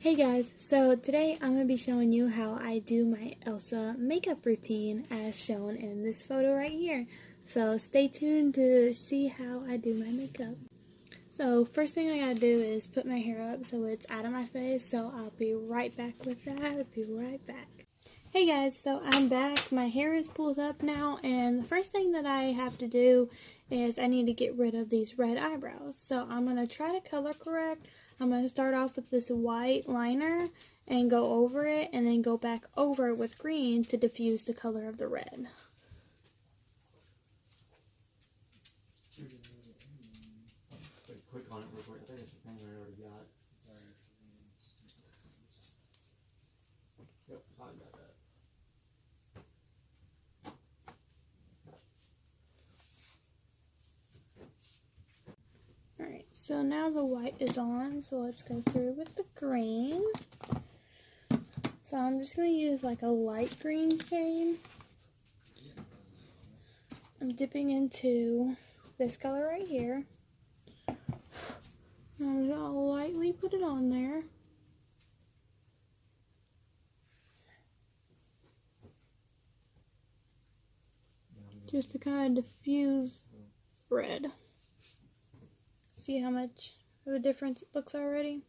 Hey guys, so today I'm going to be showing you how I do my Elsa makeup routine as shown in this photo right here. So stay tuned to see how I do my makeup. So first thing I gotta do is put my hair up so it's out of my face, so I'll be right back with that. I'll be right back. Hey guys, so I'm back. My hair is pulled up now, and the first thing that I have to do is I need to get rid of these red eyebrows. So I'm going to try to color correct. I'm going to start off with this white liner and go over it, and then go back over it with green to diffuse the color of the red. Quick on it real quick. I think it's the thing I already got. Yep, I got that. Alright, so now the white is on, so let's go through with the green. So I'm just going to use like a light green shade. I'm dipping into this color right here. I'm just going to lightly put it on there. Just to kind of diffuse red. See how much of a difference it looks already?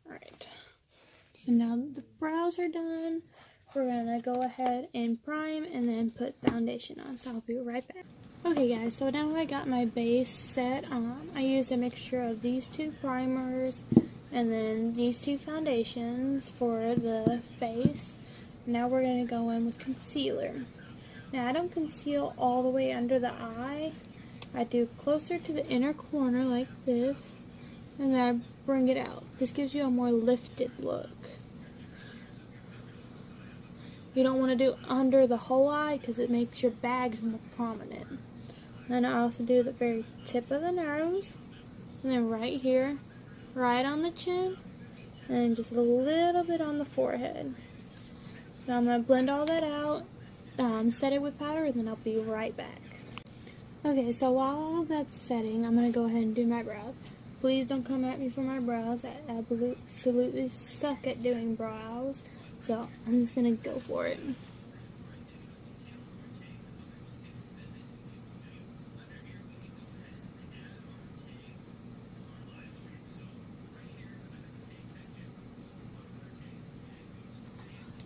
Alright. So now the brows are done. We're gonna go ahead and prime and then put foundation on. So I'll be right back. Okay guys, so now I got my base set. I used a mixture of these two primers and then these two foundations for the face. Now we're going to go in with concealer. Now I don't conceal all the way under the eye. I do closer to the inner corner like this, and then I bring it out. This gives you a more lifted look. You don't want to do under the whole eye because it makes your bags more prominent. Then I also do the very tip of the nose, and then right here, right on the chin, and then just a little bit on the forehead. So I'm going to blend all that out, set it with powder, and then I'll be right back. Okay, so while all of that's setting, I'm going to go ahead and do my brows. Please don't come at me for my brows. I absolutely suck at doing brows, so I'm just going to go for it.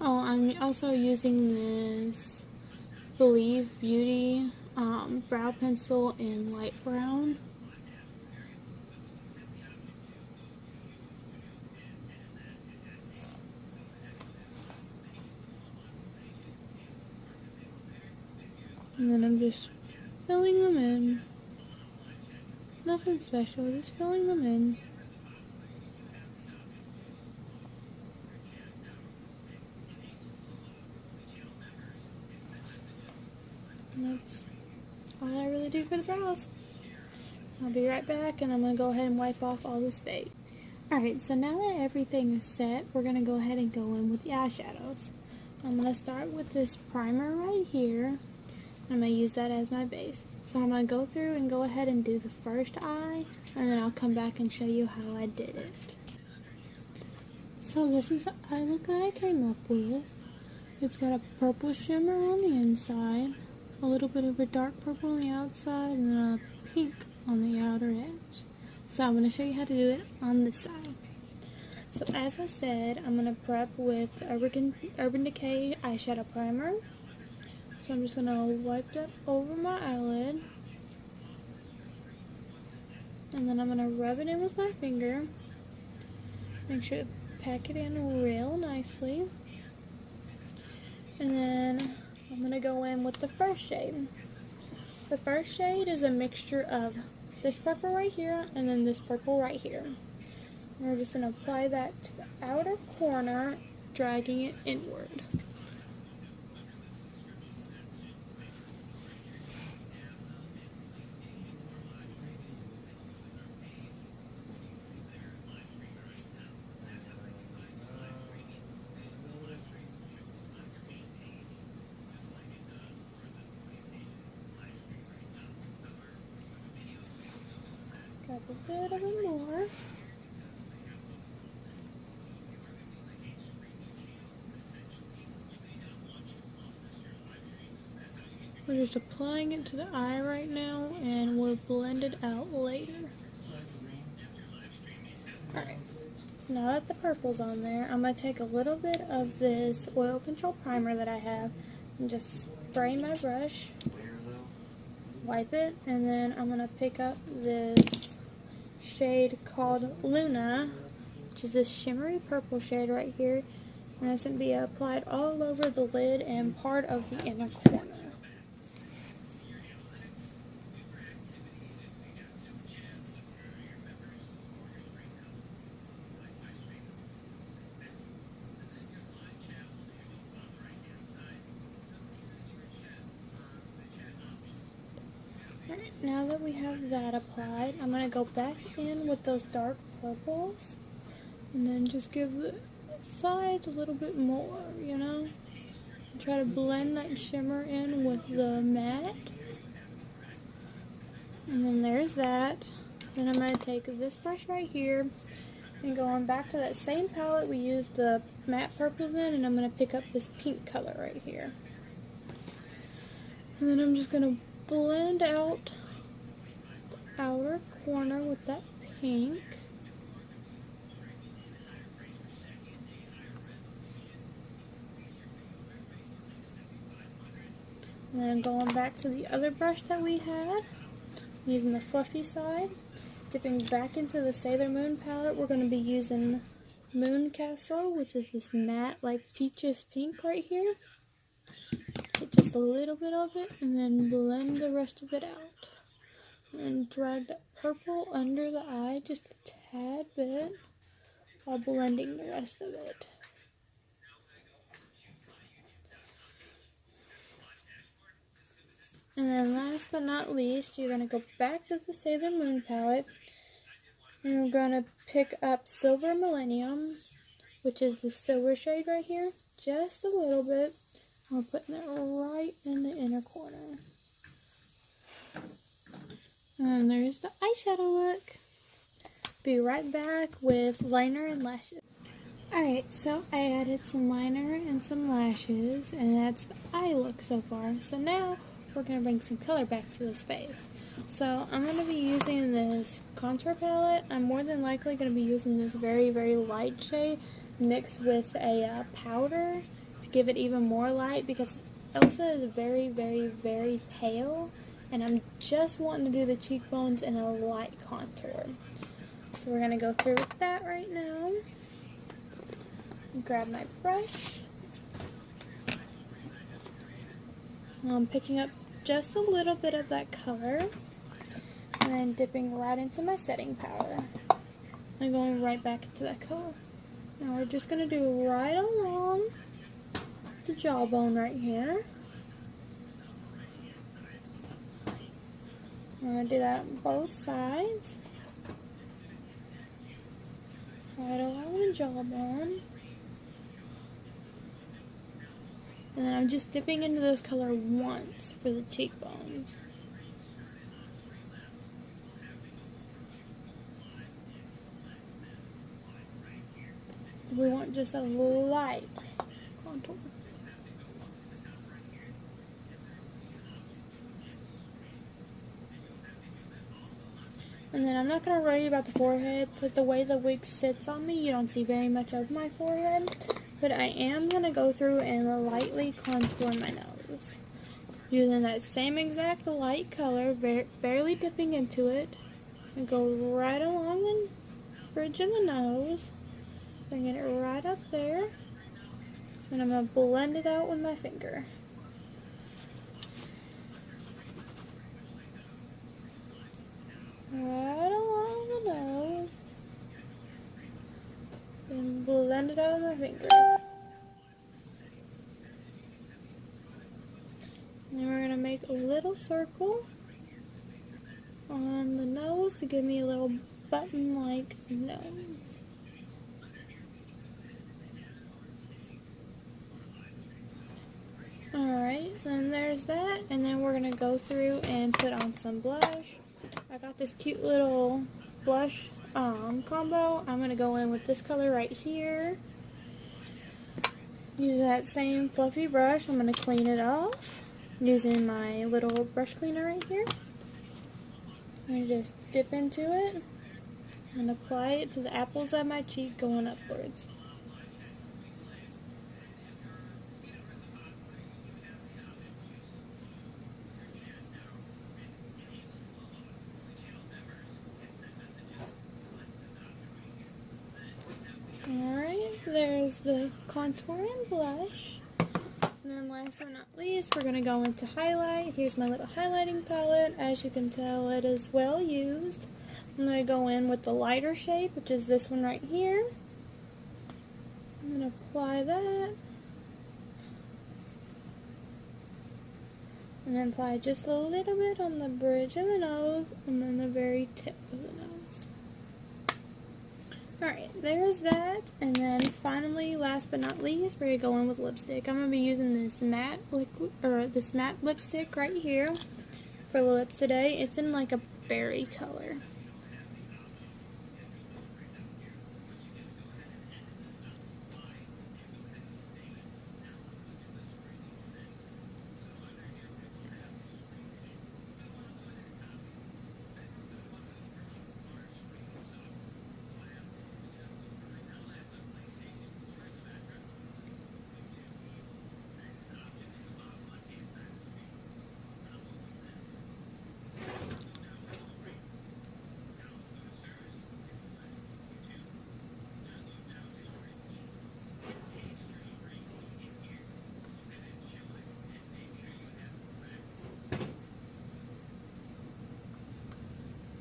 Oh, I'm also using this Believe Beauty brow pencil in light brown. And then I'm just filling them in. Nothing special, just filling them in. And that's all I really do for the brows. I'll be right back, and I'm going to go ahead and wipe off all this bait. Alright, so now that everything is set, we're going to go ahead and go in with the eyeshadows. I'm going to start with this primer right here. I'm going to use that as my base. So I'm going to go through and go ahead and do the first eye, and then I'll come back and show you how I did it. So this is the eye look that I came up with. It's got a purple shimmer on the inside, a little bit of a dark purple on the outside, and then a pink on the outer edge. So I'm going to show you how to do it on this side. So as I said, I'm going to prep with Urban Decay eyeshadow primer. So I'm just going to wipe that over my eyelid. And then I'm going to rub it in with my finger. Make sure to pack it in real nicely. And then I'm going to go in with the first shade. The first shade is a mixture of this purple right here and then this purple right here. And we're just going to apply that to the outer corner, dragging it inward. grab a bit of it more. We're just applying it to the eye right now, and we'll blend it out later. Alright, so now that the purple's on there, I'm going to take a little bit of this oil control primer that I have and just spray my brush, wipe it, and then I'm going to pick up this shade called Luna, which is this shimmery purple shade right here, and this can be applied all over the lid and part of the inner corner. Alright, now that we have that applied, I'm going to go back in with those dark purples and then just give the sides a little bit more, you know? Try to blend that shimmer in with the matte. And then there's that. Then I'm going to take this brush right here and go on back to that same palette we used the matte purples in, and I'm going to pick up this pink color right here. And then I'm just going to blend out the outer corner with that pink. And then going back to the other brush that we had, using the fluffy side, dipping back into the Sailor Moon palette, we're going to be using Moon Castle, which is this matte like peaches pink right here. Get just a little bit of it and then blend the rest of it out. And drag that purple under the eye just a tad bit while blending the rest of it. And then last but not least, you're going to go back to the Sailor Moon palette and we're going to pick up Silver Millennium, which is the silver shade right here, just a little bit. We're putting it right in the inner corner. And there's the eyeshadow look. Be right back with liner and lashes. Alright, so I added some liner and some lashes, and that's the eye look so far. So now we're going to bring some color back to this face. So I'm going to be using this contour palette. I'm more than likely going to be using this very, very light shade mixed with a powder to give it even more light, because Elsa is very, very, very pale, and I'm just wanting to do the cheekbones in a light contour. So we're going to go through with that right now. Grab my brush. I'm picking up just a little bit of that color and then dipping right into my setting powder and going right back into that color. Now we're just going to do right along the jawbone right here. We're going to do that on both sides. Right along the jawbone. And then I'm just dipping into this color once for the cheekbones. So we want just a light contour. And then I'm not going to worry about the forehead, because the way the wig sits on me, you don't see very much of my forehead. But I am going to go through and lightly contour my nose. Using that same exact light color, barely dipping into it. And go right along the bridge of the nose. Bringing it right up there. And I'm going to blend it out with my finger. Right along the nose. And blend it out with my fingers. And then we're going to make a little circle on the nose to give me a little button-like nose. Alright, then there's that. And then we're going to go through and put on some blush. I got this cute little blush combo, I'm going to go in with this color right here. Use that same fluffy brush. I'm going to clean it off using my little brush cleaner right here. And just dip into it and apply it to the apples of my cheek going upwards. Alright, there's the contour and blush. And then last but not least, we're going to go into highlight. Here's my little highlighting palette. As you can tell, it is well used. I'm going to go in with the lighter shade, which is this one right here. I'm going to apply that. And then apply just a little bit on the bridge of the nose and then the very tip of the nose. Alright, there's that. And then finally, last but not least, we're going to go in with lipstick. I'm going to be using this matte lipstick right here for the lips today. It's in like a berry color.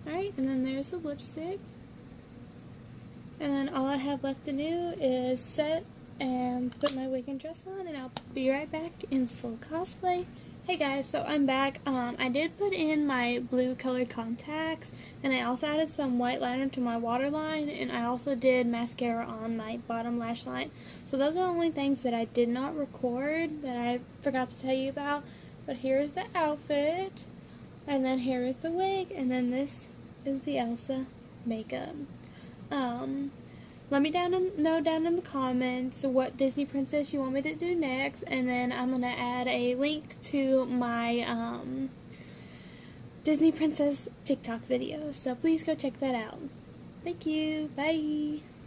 Alright, and then there's the lipstick. And then all I have left to do is set and put my wig and dress on, and I'll be right back in full cosplay. Hey guys, so I'm back. I did put in my blue colored contacts, and I also added some white liner to my waterline, and I also did mascara on my bottom lash line. So those are the only things that I did not record that I forgot to tell you about. But here's the outfit, and then here is the wig, and then this is the Elsa makeup. Let me know down in the comments what Disney princess you want me to do next, and then I'm going to add a link to my Disney princess TikTok video, so please go check that out. Thank you. Bye.